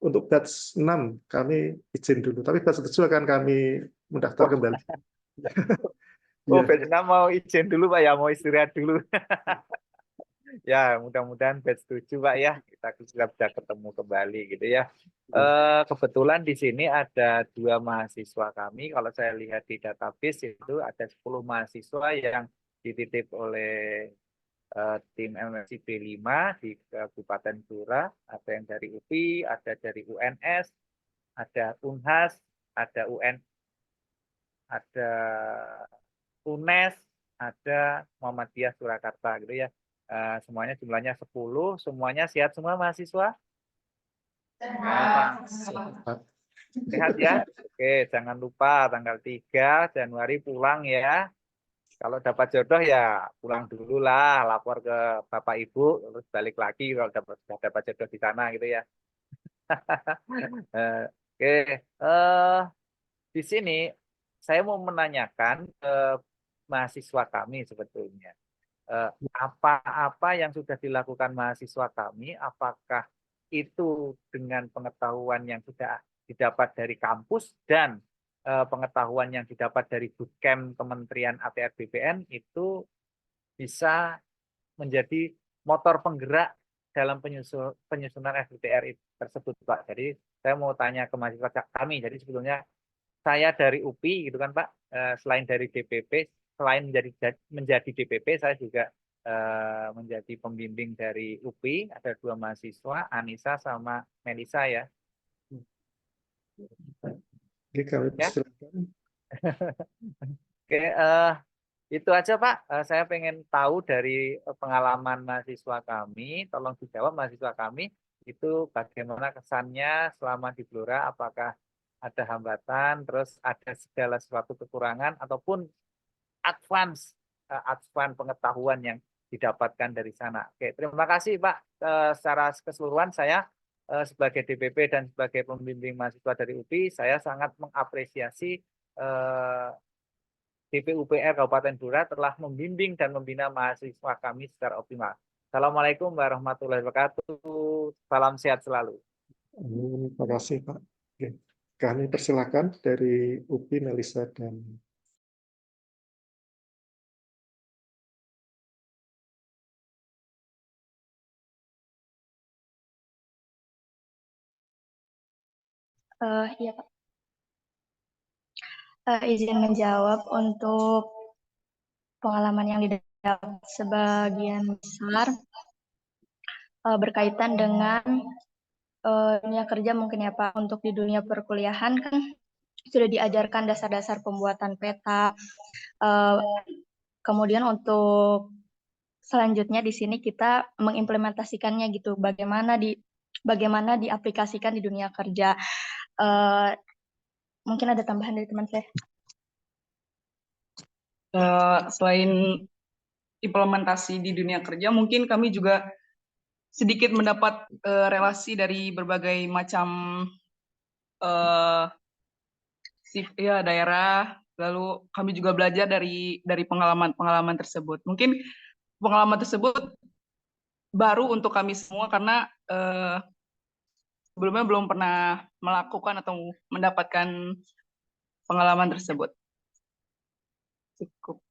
untuk batch 6 kami izin dulu, tapi batch 7 akan kami mendaftar kembali. Oh, batch 6 mau izin dulu Pak ya, mau istirahat dulu. Ya, mudah-mudahan batch 7 Pak ya, kita bisa ketemu kembali gitu ya. Kebetulan di sini ada 2 mahasiswa kami, kalau saya lihat di database itu ada 10 mahasiswa yang dititip oleh tim MSIP 5 di Kabupaten Blora, ada yang dari UPI, ada dari UNS, ada UNHAS, ada ada UNES, ada Muhammadiyah Surakarta gitu ya. Semuanya jumlahnya 10, semuanya sehat semua mahasiswa? Sehat ya? Oke, jangan lupa tanggal 3 Januari pulang ya. Kalau dapat jodoh ya pulang dulu lah, lapor ke Bapak Ibu, terus balik lagi kalau dapat jodoh di sana gitu ya. Oke, di sini saya mau menanyakan ke mahasiswa kami sebetulnya. Apa-apa yang sudah dilakukan mahasiswa kami, apakah itu dengan pengetahuan yang sudah didapat dari kampus dan pengetahuan yang didapat dari bootcamp Kementerian ATR BPN itu bisa menjadi motor penggerak dalam penyusunan RDTR tersebut Pak. Jadi saya mau tanya ke mahasiswa kami, jadi sebetulnya saya dari UPI gitu kan Pak, selain dari DPP, selain menjadi DPP, saya juga menjadi pembimbing dari UPI, ada 2 mahasiswa, Anissa sama Melisa ya. Oke, kami persilakan. Oke, itu aja Pak. Saya pengen tahu dari pengalaman mahasiswa kami, tolong dijawab mahasiswa kami, itu bagaimana kesannya selama di Blora, apakah ada hambatan, terus ada segala sesuatu kekurangan, ataupun advance pengetahuan yang didapatkan dari sana. Oke, terima kasih Pak. Secara keseluruhan saya sebagai DPP dan sebagai pembimbing mahasiswa dari UPI, saya sangat mengapresiasi DPUPR Kabupaten Blora telah membimbing dan membina mahasiswa kami secara optimal. Assalamualaikum warahmatullahi wabarakatuh. Salam sehat selalu. Terima kasih Pak. Oke. Kami persilakan dari UPI Melisa dan Iya Pak. Izin menjawab untuk pengalaman yang didapat sebagian besar berkaitan dengan dunia kerja mungkin ya Pak. Untuk di dunia perkuliahan kan sudah diajarkan dasar-dasar pembuatan peta. Kemudian untuk selanjutnya di sini kita mengimplementasikannya gitu. Bagaimana diaplikasikan di dunia kerja. Mungkin ada tambahan dari teman saya. Selain implementasi di dunia kerja, mungkin kami juga sedikit mendapat relasi dari berbagai macam daerah. Lalu kami juga belajar dari pengalaman tersebut. Mungkin pengalaman tersebut baru untuk kami semua karena sebelumnya belum pernah melakukan atau mendapatkan pengalaman tersebut. Cukup.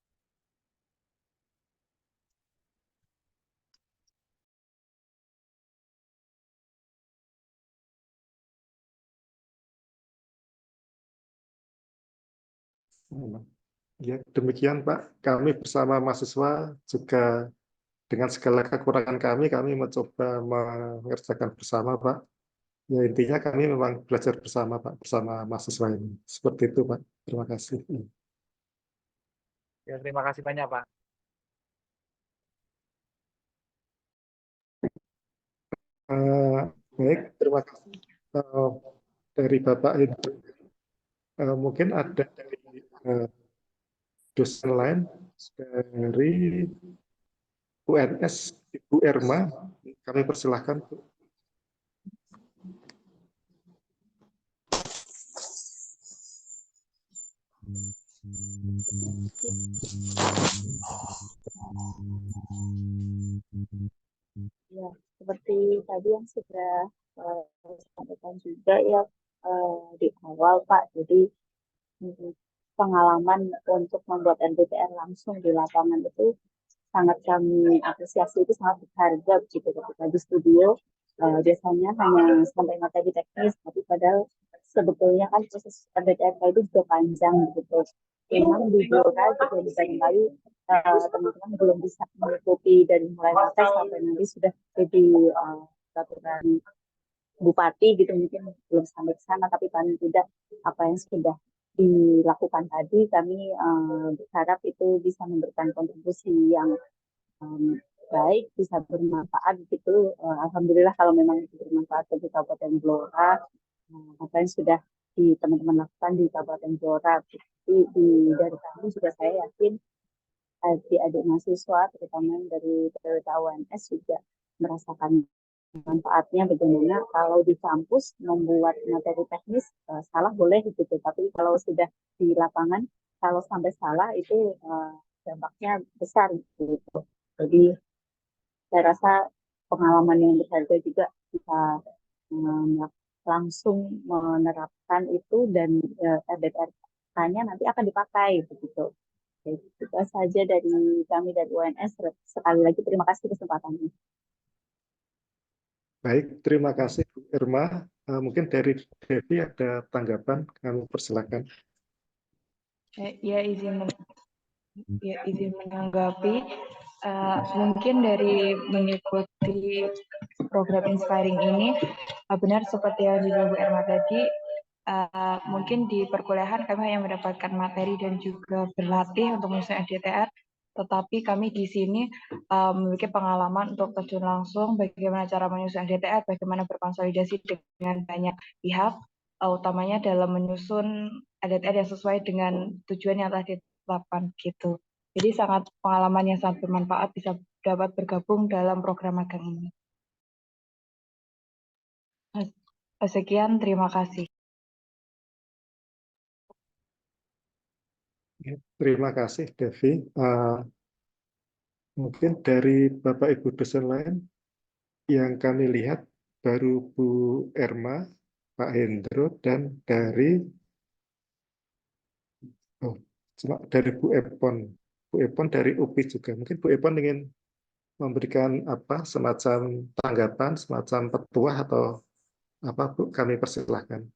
ya, demikian Pak. Kami bersama mahasiswa juga dengan segala kekurangan kami mencoba mengerjakan bersama Pak. Ya intinya kami memang belajar bersama Pak, bersama mahasiswa ini. Seperti itu Pak. Terima kasih. Ya, terima kasih banyak Pak. Baik, terima kasih dari Bapak Hendro. Mungkin ada dari dosen lain dari UNS, Ibu Erma, kami persilahkan. Ya, seperti tadi yang sudah disampaikan juga ya di awal Pak. Jadi pengalaman untuk membuat LDPR langsung di lapangan itu sangat kami apresiasi, itu sangat berharga begitu. Ketika di studio biasanya hanya sampai materi teknis, tapi padahal sebetulnya kan proses LDPR itu juga panjang begitu. Memang di Blora juga kali teman-teman belum bisa mengikuti dari mulai tes sampai nanti sudah jadi peraturan bupati gitu, mungkin belum sampai ke sana, tapi paling tidak apa yang sudah dilakukan tadi kami berharap itu bisa memberikan kontribusi yang baik, bisa bermanfaat gitu. Alhamdulillah kalau memang itu bermanfaat bagi Kabupaten Blora, apa yang sudah teman-teman lakukan di Kabupaten Blora. Dari kami juga saya yakin adik-adik mahasiswa terutama dari UNS juga merasakan manfaatnya bagaimana kalau di kampus membuat materi teknis salah boleh gitu, tapi kalau sudah di lapangan kalau sampai salah itu dampaknya besar gitu. Jadi saya rasa pengalaman yang berharga juga bisa langsung menerapkan itu dan LDPR-nya nanti akan dipakai begitu. Itu saja dari kami dari UNS. Sekali lagi terima kasih kesempatannya. Baik, terima kasih Bu Irma. Mungkin dari Devi ada tanggapan, kami persilakan. Ya, izin menanggapi. Mungkin dari mengikuti program Inspiring ini, benar seperti yang juga Bu Irma tadi, mungkin di perkuliahan kami hanya mendapatkan materi dan juga berlatih untuk menyusun LDTR, tetapi kami di sini memiliki pengalaman untuk terjun langsung bagaimana cara menyusun LDTR, bagaimana berkonsolidasi dengan banyak pihak, utamanya dalam menyusun LDTR yang sesuai dengan tujuan yang telah 8 gitu. Jadi pengalaman yang sangat bermanfaat bisa dapat bergabung dalam program magang ini. Sekian, terima kasih. Terima kasih, Devi. Mungkin dari Bapak Ibu dosen lain yang kami lihat baru Bu Erma, Pak Hendro, dan dari dari Bu Epon. Bu Epon dari UPI juga. Mungkin Bu Epon ingin memberikan semacam tanggapan, semacam petuah atau apa, Bu? Kami persilahkan.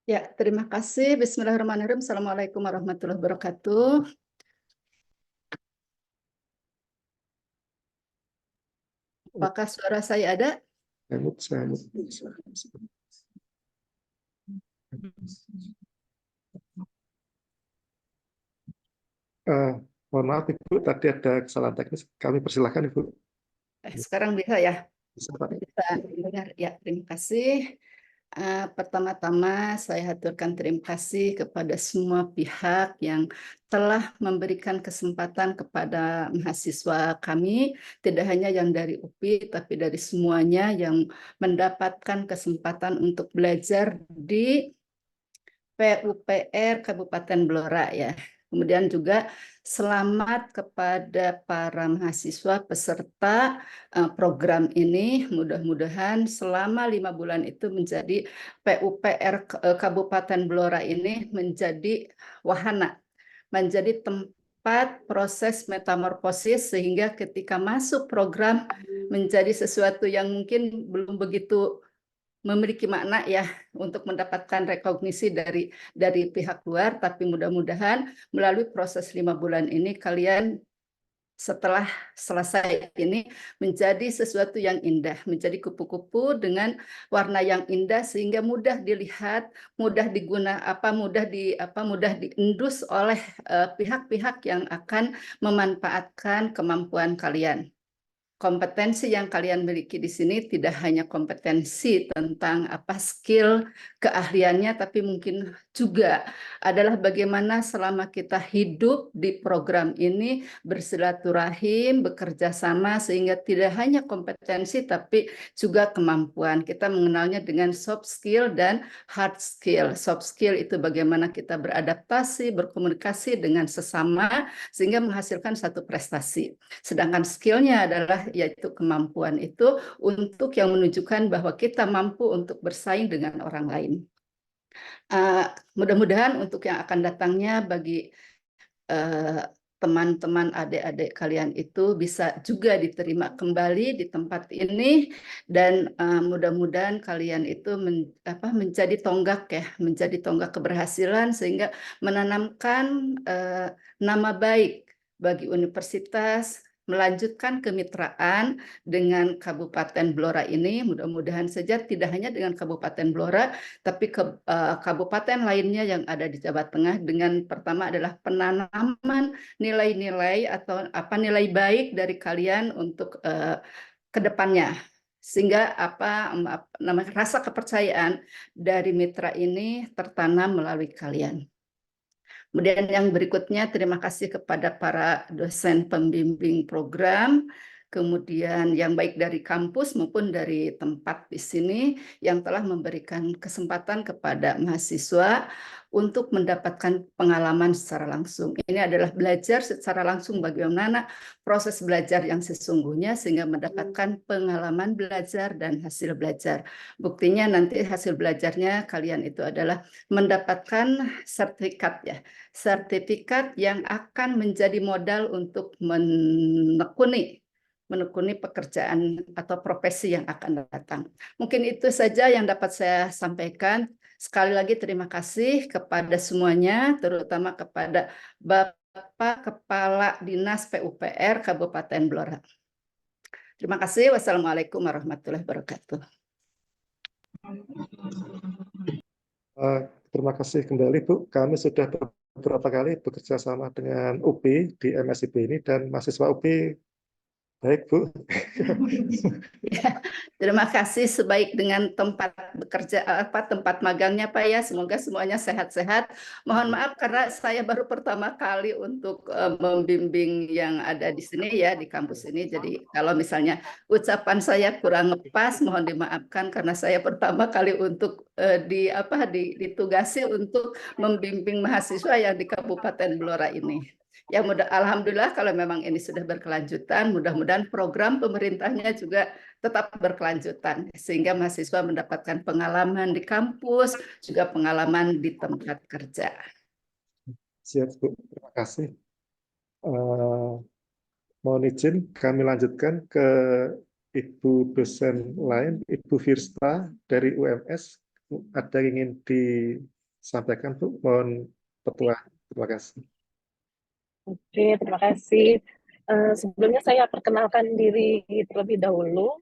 Ya, terima kasih. Bismillahirrahmanirrahim. Assalamualaikum warahmatullahi wabarakatuh. Apakah suara saya ada? Mohon maaf Ibu, tadi ada kesalahan teknis. Kami persilahkan Ibu. Sekarang bisa ya? Bisa, Pak. Bisa dengar ya. Terima kasih. Pertama-tama saya haturkan terima kasih kepada semua pihak yang telah memberikan kesempatan kepada mahasiswa kami, tidak hanya yang dari UPI, tapi dari semuanya yang mendapatkan kesempatan untuk belajar di PUPR Kabupaten Blora ya. Kemudian juga selamat kepada para mahasiswa peserta program ini. Mudah-mudahan selama 5 bulan itu menjadi PUPR Kabupaten Blora ini menjadi wahana, menjadi tempat proses metamorfosis sehingga ketika masuk program menjadi sesuatu yang mungkin belum begitu memiliki makna ya untuk mendapatkan rekognisi dari pihak luar, tapi mudah-mudahan melalui proses 5 bulan ini kalian setelah selesai ini menjadi sesuatu yang indah, menjadi kupu-kupu dengan warna yang indah sehingga mudah dilihat, mudah mudah diendus oleh pihak-pihak yang akan memanfaatkan kemampuan kalian. Kompetensi yang kalian miliki di sini tidak hanya kompetensi tentang skill, keahliannya, tapi mungkin juga adalah bagaimana selama kita hidup di program ini bersilaturahim, bekerja sama sehingga tidak hanya kompetensi tapi juga kemampuan. Kita mengenalnya dengan soft skill dan hard skill. Soft skill itu bagaimana kita beradaptasi, berkomunikasi dengan sesama sehingga menghasilkan satu prestasi. Sedangkan skillnya adalah yaitu kemampuan itu untuk yang menunjukkan bahwa kita mampu untuk bersaing dengan orang lain. Mudah-mudahan untuk yang akan datangnya bagi teman-teman adik-adik kalian itu bisa juga diterima kembali di tempat ini dan mudah-mudahan kalian itu menjadi tonggak ya, menjadi tonggak keberhasilan sehingga menanamkan nama baik bagi universitas, melanjutkan kemitraan dengan Kabupaten Blora ini. Mudah-mudahan saja tidak hanya dengan Kabupaten Blora, tapi kabupaten lainnya yang ada di Jawa Tengah dengan pertama adalah penanaman nilai-nilai atau nilai baik dari kalian untuk ke depannya. Sehingga rasa kepercayaan dari mitra ini tertanam melalui kalian. Kemudian yang berikutnya terima kasih kepada para dosen pembimbing program, kemudian yang baik dari kampus maupun dari tempat di sini yang telah memberikan kesempatan kepada mahasiswa untuk mendapatkan pengalaman secara langsung. Ini adalah belajar secara langsung bagaimana proses belajar yang sesungguhnya sehingga mendapatkan pengalaman belajar dan hasil belajar. Buktinya nanti hasil belajarnya kalian itu adalah mendapatkan sertifikat ya. Sertifikat yang akan menjadi modal untuk menekuni pekerjaan atau profesi yang akan datang. Mungkin itu saja yang dapat saya sampaikan. Sekali lagi terima kasih kepada semuanya, terutama kepada Bapak Kepala Dinas PUPR Kabupaten Blora. Terima kasih. Wassalamualaikum warahmatullahi wabarakatuh. terima kasih kembali Bu. Kami sudah beberapa kali bekerja sama dengan UPI di MSIP ini dan mahasiswa UPI baik Bu. Ya, terima kasih sebaik dengan tempat bekerja tempat magangnya Pak ya. Semoga semuanya sehat-sehat. Mohon maaf karena saya baru pertama kali untuk membimbing yang ada di sini ya di kampus ini. Jadi kalau misalnya ucapan saya kurang ngepas, mohon dimaafkan karena saya pertama kali untuk ditugasi untuk membimbing mahasiswa yang di Kabupaten Blora ini. Ya alhamdulillah kalau memang ini sudah berkelanjutan, mudah-mudahan program pemerintahnya juga tetap berkelanjutan sehingga mahasiswa mendapatkan pengalaman di kampus, juga pengalaman di tempat kerja. Siap Bu, terima kasih. Mohon izin kami lanjutkan ke Ibu dosen lain, Ibu Firsta dari UMS. Ada yang ingin disampaikan Bu? Mohon petua. Terima kasih. Oke, terima kasih. Sebelumnya saya perkenalkan diri terlebih dahulu.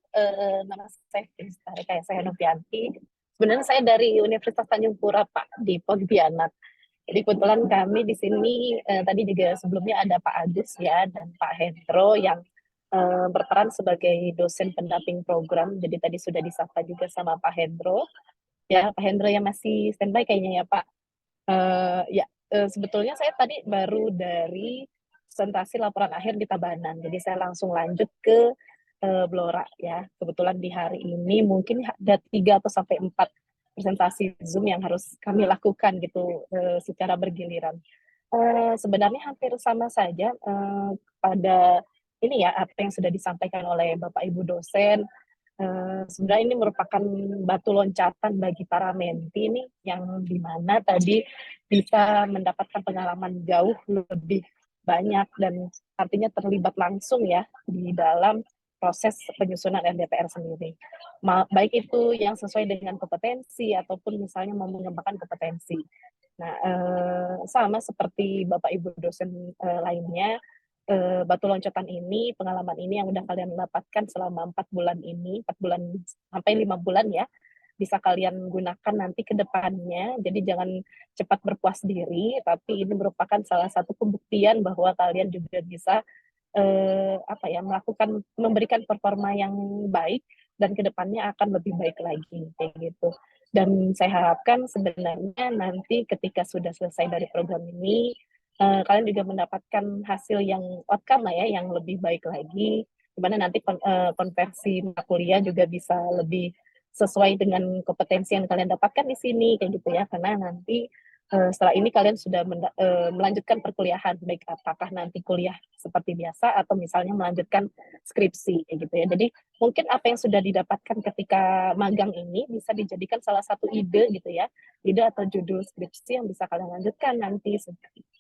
Nama saya Firsta Rekayasa Novianti. Sebenarnya saya dari Universitas Tanjung Pura, Pak, di Pontianak. Jadi kebetulan kami di sini tadi juga sebelumnya ada Pak Agus ya dan Pak Hendro yang berperan sebagai dosen pendamping program. Jadi tadi sudah disapa juga sama Pak Hendro. Ya, Pak Hendro yang masih standby kayaknya ya Pak. Ya. Sebetulnya saya tadi baru dari presentasi laporan akhir di Tabanan, jadi saya langsung lanjut ke Blora ya. Kebetulan di hari ini mungkin ada 3 atau sampai 4 presentasi Zoom yang harus kami lakukan gitu secara bergiliran. Sebenarnya hampir sama saja pada ini ya apa yang sudah disampaikan oleh Bapak Ibu dosen. Sebenarnya ini merupakan batu loncatan bagi para menti nih, yang dimana tadi bisa mendapatkan pengalaman jauh lebih banyak dan artinya terlibat langsung ya di dalam proses penyusunan RDTR sendiri. Baik itu yang sesuai dengan kompetensi ataupun misalnya mau mengembangkan kompetensi. Nah, sama seperti Bapak Ibu dosen lainnya, batu loncatan ini, pengalaman ini yang udah kalian dapatkan selama 4 bulan ini, 4 bulan sampai 5 bulan ya, bisa kalian gunakan nanti ke depannya. Jadi jangan cepat berpuas diri, tapi ini merupakan salah satu pembuktian bahwa kalian juga bisa memberikan performa yang baik dan ke depannya akan lebih baik lagi kayak gitu. Dan saya harapkan sebenarnya nanti ketika sudah selesai dari program ini, kalian juga mendapatkan hasil yang outcome lah ya, yang lebih baik lagi, dimana nanti konversi kuliah juga bisa lebih sesuai dengan kompetensi yang kalian dapatkan di sini kayak gitu ya, karena nanti setelah ini kalian sudah melanjutkan perkuliahan, baik apakah nanti kuliah seperti biasa atau misalnya melanjutkan skripsi kayak gitu ya. Jadi mungkin apa yang sudah didapatkan ketika magang ini bisa dijadikan salah satu ide gitu ya, ide atau judul skripsi yang bisa kalian lanjutkan nanti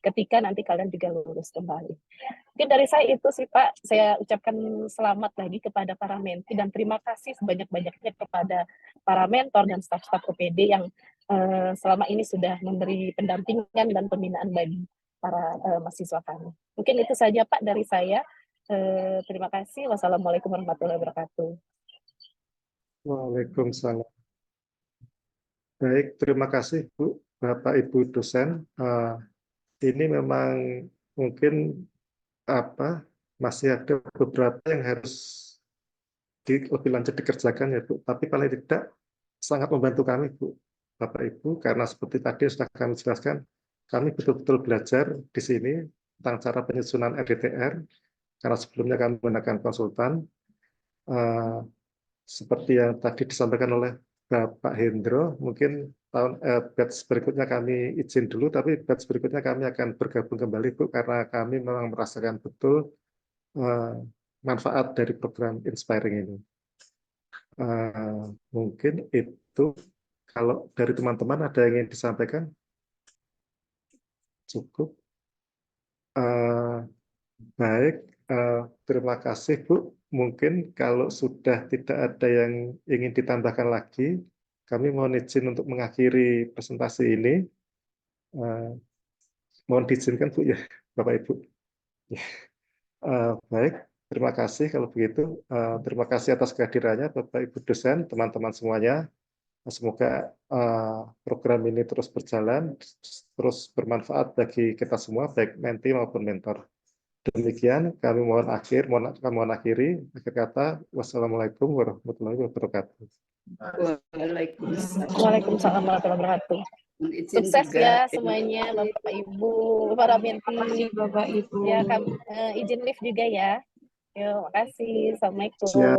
ketika nanti kalian juga lulus kembali. Mungkin dari saya itu sih Pak, saya ucapkan selamat lagi kepada para menti dan terima kasih sebanyak-banyaknya kepada para mentor dan staf-staf UPD yang selama ini sudah memberi pendampingan dan pembinaan bagi para mahasiswa kami. Mungkin itu saja Pak dari saya. Terima kasih. Wassalamualaikum warahmatullahi wabarakatuh. Waalaikumsalam. Baik, terima kasih Bu, Bapak Ibu dosen. Ini memang mungkin masih ada beberapa yang harus lebih lanjut dikerjakan ya Bu. Tapi paling tidak sangat membantu kami Bu, Bapak Ibu, karena seperti tadi sudah kami jelaskan, kami betul-betul belajar di sini tentang cara penyusunan RDTR, karena sebelumnya kami menggunakan konsultan. Seperti yang tadi disampaikan oleh Bapak Hendro, mungkin batch berikutnya kami izin dulu, tapi batch berikutnya kami akan bergabung kembali Bu, karena kami memang merasakan betul manfaat dari program Inspiring ini. Mungkin itu. Kalau dari teman-teman ada yang ingin disampaikan? Cukup. Baik, terima kasih Bu. Mungkin kalau sudah tidak ada yang ingin ditambahkan lagi, kami mohon izin untuk mengakhiri presentasi ini. Mohon diizinkan Bu ya, Bapak Ibu. Baik, terima kasih kalau begitu. Terima kasih atas kehadirannya Bapak Ibu dosen, teman-teman semuanya. Semoga program ini terus berjalan, terus bermanfaat bagi kita semua, baik mentee maupun mentor. Demikian kami mohon akhiri. Akhir kata, wassalamualaikum warahmatullahi wabarakatuh. Waalaikumsalam warahmatullahi wabarakatuh. Sukses ya semuanya, Bapak Ibu, para mentee. Bapak Ibu. Ya, izin live juga ya. Yuk, makasih. Assalamualaikum. Siap.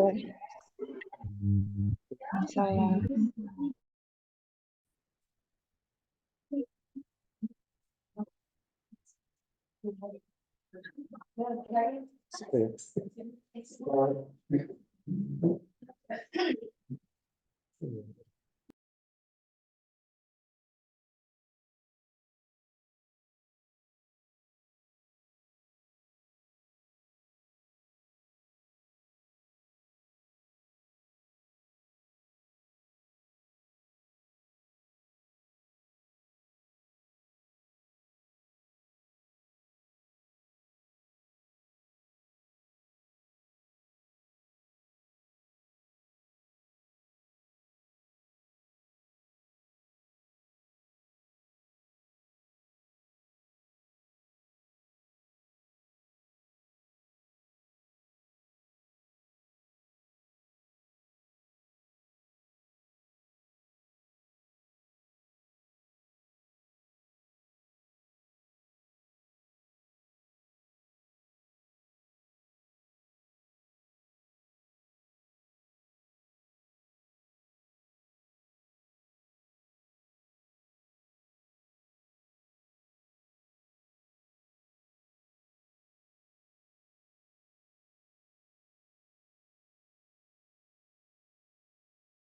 Salam. Oke.